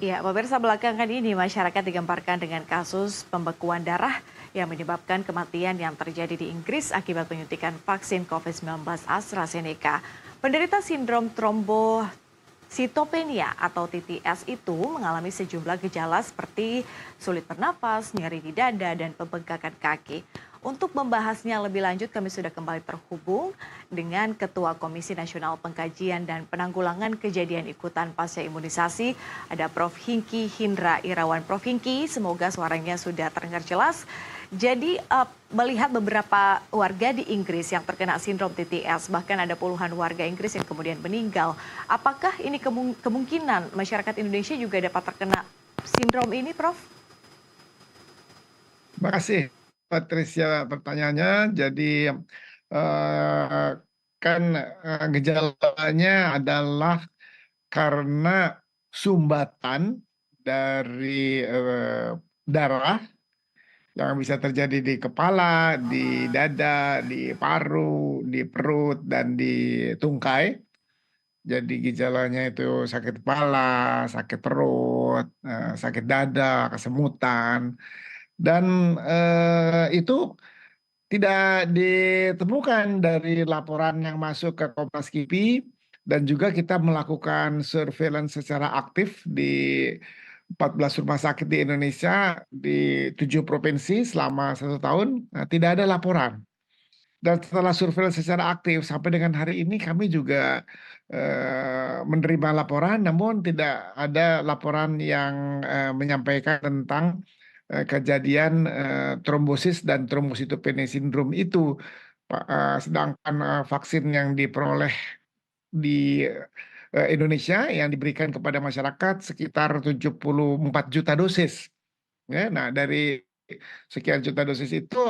Ya, pemirsa belakangan ini masyarakat digemparkan dengan kasus pembekuan darah yang menyebabkan kematian yang terjadi di Inggris akibat penyuntikan vaksin COVID-19 AstraZeneca. Penderita sindrom trombositopenia atau TTS itu mengalami sejumlah gejala seperti sulit bernapas, nyeri di dada, dan pembengkakan kaki. Untuk membahasnya lebih lanjut, kami sudah kembali terhubung dengan Ketua Komisi Nasional Pengkajian dan Penanggulangan Kejadian Ikutan Pasca Imunisasi, ada Prof. Hingki Hindra Irawan. Prof. Hingki, semoga suaranya sudah terdengar jelas. Jadi, melihat beberapa warga di Inggris yang terkena sindrom TTS, bahkan ada puluhan warga Inggris yang kemudian meninggal. Apakah ini kemungkinan masyarakat Indonesia juga dapat terkena sindrom ini, Prof? Terima kasih Patricia pertanyaannya. Jadi eh, kan gejalanya adalah karena sumbatan dari darah yang bisa terjadi di kepala, di dada, di paru, di perut, dan di tungkai. Jadi gejalanya itu sakit kepala, sakit perut, sakit dada, kesemutan. Dan itu tidak ditemukan dari laporan yang masuk ke Kompas KIPI, dan juga kita melakukan surveillance secara aktif di 14 rumah sakit di Indonesia di 7 provinsi selama 1 tahun. Nah, tidak ada laporan. Dan setelah surveillance secara aktif sampai dengan hari ini kami juga menerima laporan, namun tidak ada laporan yang menyampaikan tentang kejadian trombosis dan trombositopenia sindrom itu. Sedangkan vaksin yang diperoleh di Indonesia yang diberikan kepada masyarakat sekitar 74 juta dosis. Ya, nah dari sekian juta dosis itu,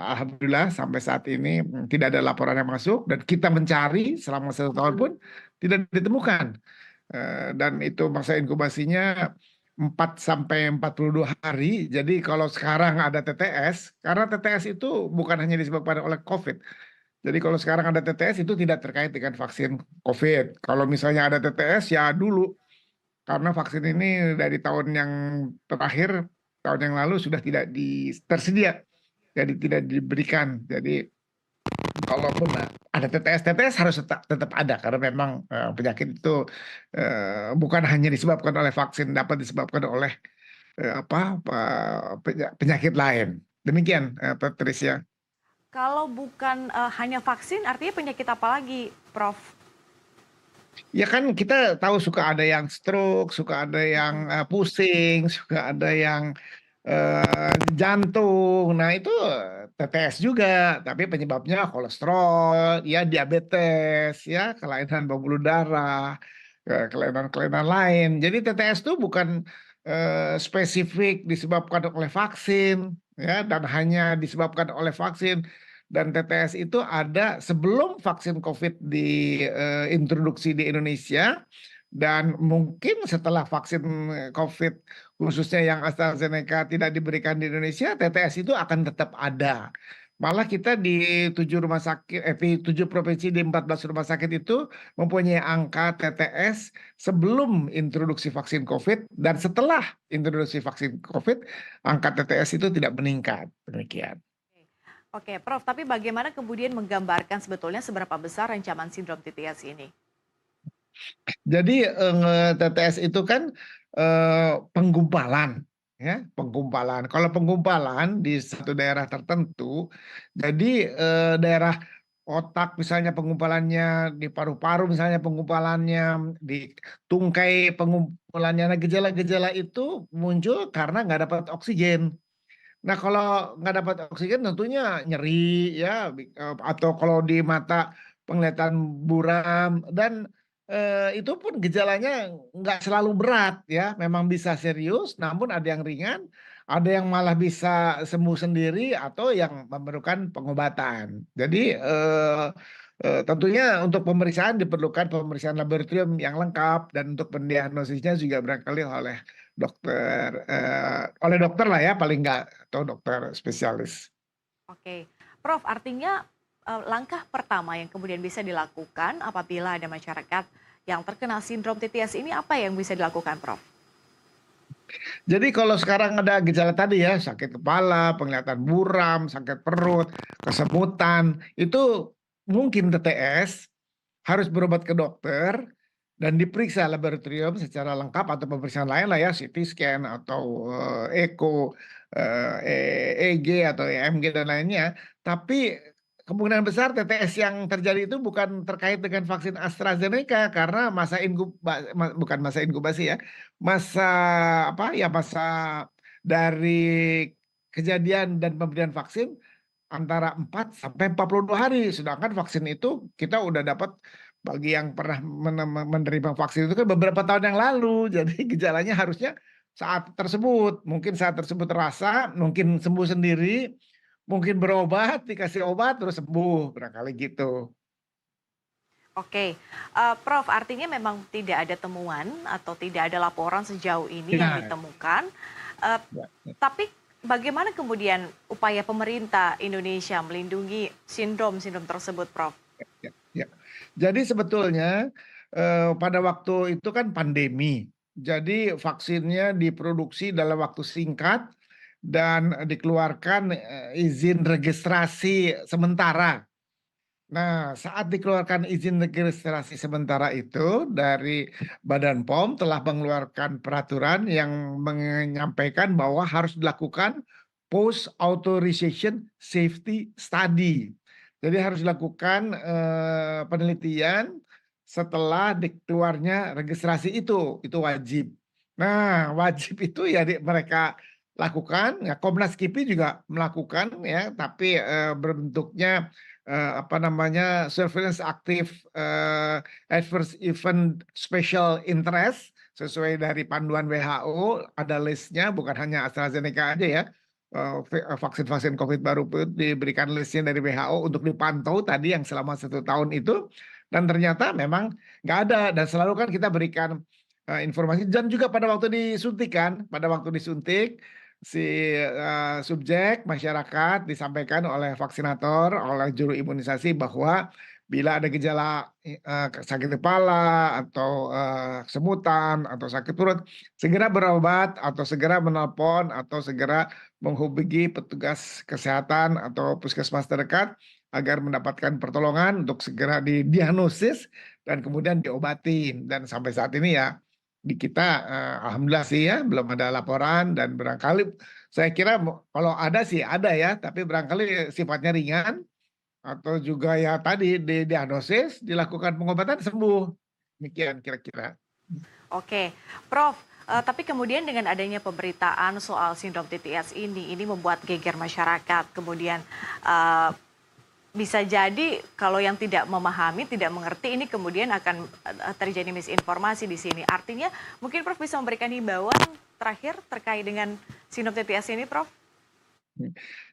alhamdulillah sampai saat ini tidak ada laporan yang masuk, dan kita mencari selama 1 tahun pun tidak ditemukan. Dan itu masa inkubasinya 4 sampai 42 hari. Jadi kalau sekarang ada TTS, karena TTS itu bukan hanya disebabkan oleh COVID. Jadi kalau sekarang ada TTS itu tidak terkait dengan vaksin COVID. Kalau misalnya ada TTS ya dulu, karena vaksin ini dari tahun yang terakhir, tahun yang lalu sudah tidak tersedia, jadi tidak diberikan. Jadi kalaupun ada TTS, TTS harus tetap ada karena memang penyakit itu bukan hanya disebabkan oleh vaksin, dapat disebabkan oleh penyakit lain. Demikian, Patricia. Kalau bukan hanya vaksin, artinya penyakit apa lagi, Prof? Ya kan kita tahu suka ada yang stroke, suka ada yang pusing, suka ada yang jantung. Nah itu TTS juga, tapi penyebabnya kolesterol, ya diabetes, ya kelainan pembuluh darah, kelainan-kelainan lain. Jadi TTS itu bukan spesifik disebabkan oleh vaksin, ya, dan hanya disebabkan oleh vaksin. Dan TTS itu ada sebelum vaksin COVID diintroduksi di Indonesia, dan mungkin setelah vaksin COVID khususnya yang AstraZeneca tidak diberikan di Indonesia, TTS itu akan tetap ada. Malah kita di 7 provinsi di 14 rumah sakit itu mempunyai angka TTS sebelum introduksi vaksin COVID, dan setelah introduksi vaksin COVID, angka TTS itu tidak meningkat. Demikian. Oke, Prof, tapi bagaimana kemudian menggambarkan sebetulnya seberapa besar ancaman sindrom TTS ini? Jadi TTS itu kan penggumpalan, ya, penggumpalan. Kalau penggumpalan di satu daerah tertentu, jadi daerah otak misalnya penggumpalannya, di paru-paru misalnya penggumpalannya, di tungkai penggumpalannya. Nah, gejala-gejala itu muncul karena nggak dapat oksigen. Nah, kalau nggak dapat oksigen tentunya nyeri, ya, atau kalau di mata penglihatan buram, dan itu pun gejalanya nggak selalu berat, ya, memang bisa serius, namun ada yang ringan, ada yang malah bisa sembuh sendiri atau yang memerlukan pengobatan. Jadi tentunya untuk pemeriksaan diperlukan pemeriksaan laboratorium yang lengkap, dan untuk pendiagnosisnya juga barangkali oleh dokter lah, ya, paling nggak, atau dokter spesialis. Oke, Prof, artinya langkah pertama yang kemudian bisa dilakukan apabila ada masyarakat yang terkena sindrom TTS ini apa yang bisa dilakukan, Prof? Jadi kalau sekarang ada gejala tadi ya, sakit kepala, penglihatan buram, sakit perut, kesemutan, itu mungkin TTS, harus berobat ke dokter dan diperiksa laboratorium secara lengkap atau pemeriksaan lain lah ya, CT scan atau echo, EEG atau EMG dan lainnya. Tapi kemungkinan besar TTS yang terjadi itu bukan terkait dengan vaksin AstraZeneca karena bukan masa inkubasi ya, masa apa ya, masa dari kejadian dan pemberian vaksin antara 4 sampai 42 hari. Sedangkan vaksin itu kita udah dapat bagi yang pernah menerima vaksin itu kan beberapa tahun yang lalu. Jadi gejalanya harusnya saat tersebut. Mungkin saat tersebut terasa, mungkin sembuh sendiri, mungkin berobat, dikasih obat terus sembuh, barangkali gitu. Oke, Prof, artinya memang tidak ada temuan atau tidak ada laporan sejauh ini yang Ya, ditemukan. Eh, ya, tapi bagaimana kemudian upaya pemerintah Indonesia melindungi sindrom-sindrom tersebut, Prof? ya, ya. Jadi sebetulnya pada waktu itu kan pandemi. Jadi vaksinnya diproduksi dalam waktu singkat dan dikeluarkan izin registrasi sementara. Nah, saat dikeluarkan izin registrasi sementara itu dari Badan POM telah mengeluarkan peraturan yang menyampaikan bahwa harus dilakukan post authorization safety study. Jadi harus dilakukan penelitian setelah dikeluarnya registrasi itu wajib. Nah, wajib itu ya mereka lakukan, ya Komnas KIPI juga melakukan ya, tapi berbentuknya apa namanya, surveillance aktif adverse event special interest sesuai dari panduan WHO, ada listnya, bukan hanya AstraZeneca aja ya. Vaksin-vaksin COVID baru diberikan listnya dari WHO untuk dipantau tadi yang selama 1 tahun itu, dan ternyata memang nggak ada, dan selalu kan kita berikan informasi, dan juga pada waktu disuntik si subjek masyarakat disampaikan oleh vaksinator, oleh juru imunisasi bahwa bila ada gejala sakit kepala atau kesemutan atau sakit perut, segera berobat atau segera menelpon atau segera menghubungi petugas kesehatan atau puskesmas terdekat agar mendapatkan pertolongan untuk segera didiagnosis dan kemudian diobatin. Dan sampai saat ini ya di kita alhamdulillah sih ya belum ada laporan, dan barangkali saya kira kalau ada sih ada ya, tapi barangkali sifatnya ringan atau juga ya tadi didiagnosis, dilakukan pengobatan, sembuh. Demikian kira-kira. Oke, Prof, tapi kemudian dengan adanya pemberitaan soal sindrom TTS ini membuat geger masyarakat. Kemudian eh, bisa jadi kalau yang tidak memahami, tidak mengerti ini kemudian akan terjadi misinformasi di sini. Artinya mungkin Prof bisa memberikan himbauan terakhir terkait dengan sindrom TTS ini, Prof?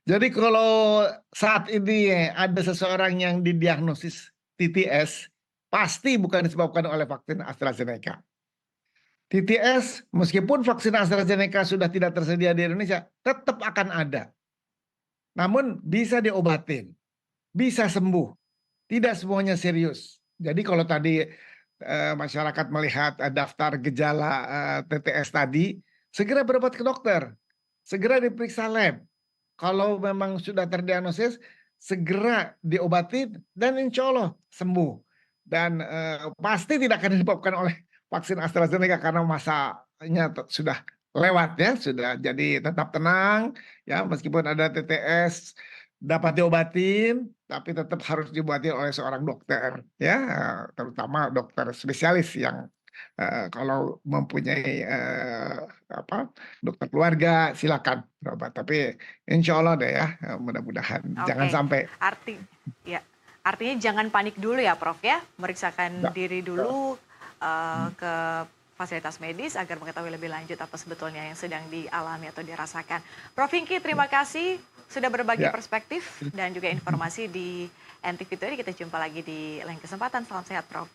Jadi kalau saat ini ada seseorang yang didiagnosis TTS, pasti bukan disebabkan oleh vaksin AstraZeneca. TTS, meskipun vaksin AstraZeneca sudah tidak tersedia di Indonesia, tetap akan ada. Namun bisa diobatin, bisa sembuh. Tidak semuanya serius. Jadi kalau tadi masyarakat melihat daftar gejala TTS tadi, segera berobat ke dokter, segera diperiksa lab. Kalau memang sudah terdiagnosis, segera diobatin dan insya Allah sembuh. Dan pasti tidak akan disebabkan oleh vaksin AstraZeneca karena masanya sudah lewat ya, sudah. Jadi tetap tenang ya, meskipun ada TTS dapat diobatin, tapi tetap harus diobatin oleh seorang dokter ya, terutama dokter spesialis yang kalau mempunyai apa, dokter keluarga silakan berobat. Tapi insya Allah deh ya, mudah-mudahan jangan Oke, sampai. arti ya, artinya jangan panik dulu ya, Prof ya, memeriksakan Enggak. diri dulu ke fasilitas medis agar mengetahui lebih lanjut apa sebetulnya yang sedang dialami atau dirasakan. Prof Hingki, terima kasih sudah berbagi Ya, perspektif dan juga informasi di NTV Today. Kita jumpa lagi di lain kesempatan. Salam sehat, Prof.